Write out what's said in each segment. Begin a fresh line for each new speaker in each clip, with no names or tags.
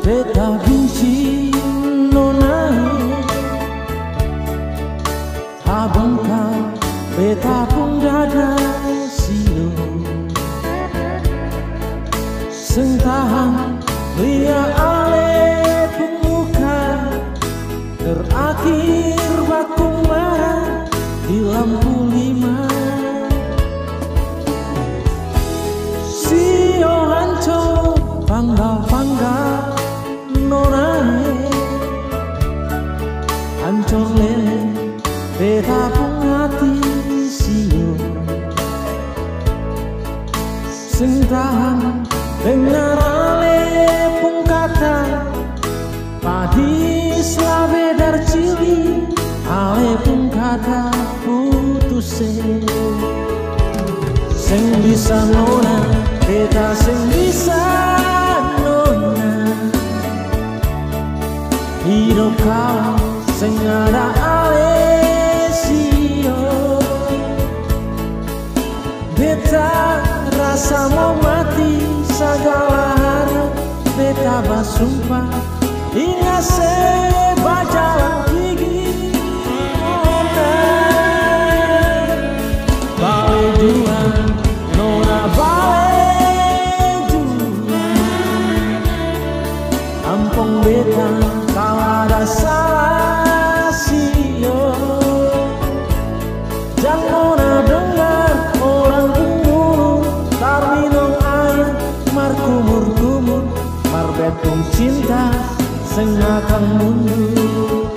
beta benci nona, abangkal beta pun dada sio, sentahan lia ale pemuka, terakhir baku merah di lampu lima. Sio hancur panggal-panggal nonae, hancur lele beta pun hati sio, sentahan dengar ale pun kata padi selabedar cili, ale pun kata putus sing bisa nona beta sing bisa nona, hidup kau sing ada ale sio, beta rasa mau mati segala hari, beta bersumpah hingga sebajalan gigi nona, bale jua nona bale jua, ampung beta kalau ada salah sio, jangan nona dengar orang kumur, tar minum air mar kumur-kumur, mar betung cinta sing akan mundur.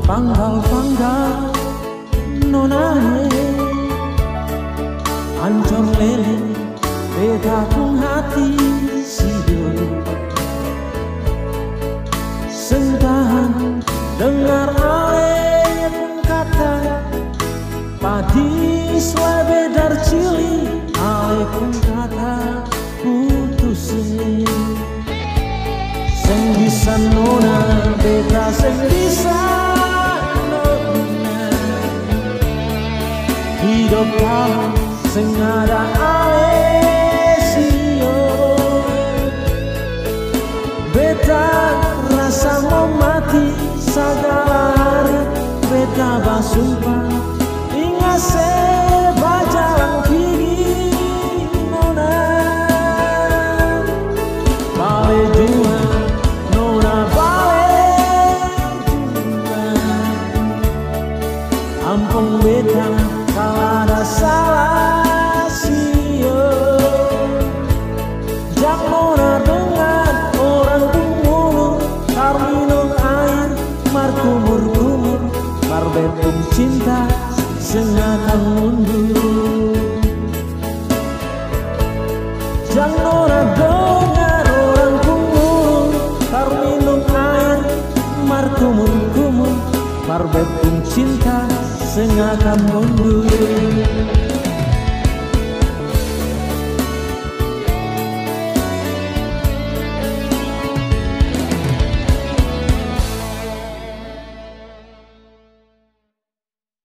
Panggal-panggal nonae, hancur lele beta pun hati sio, sentahan dengar ale pun kata padi selabedar cili, ale pun kata putus sing bisa nona beta sing bisa, hidup kau sing ada ale sio, beta rasa mau mati segala hari, beta bersumpah hingga sebajalan gigi nona, bale jua nona bale jua, ampung beta kalau ada salah sio, jangan nona dengar orang kumur, tar minum air mar kumur-kumur, mar betung cinta sing akan mundur. Jangan nona dengar orang kumur, tar minum air mar kumur-kumur, mar betung cinta sing akan mundur.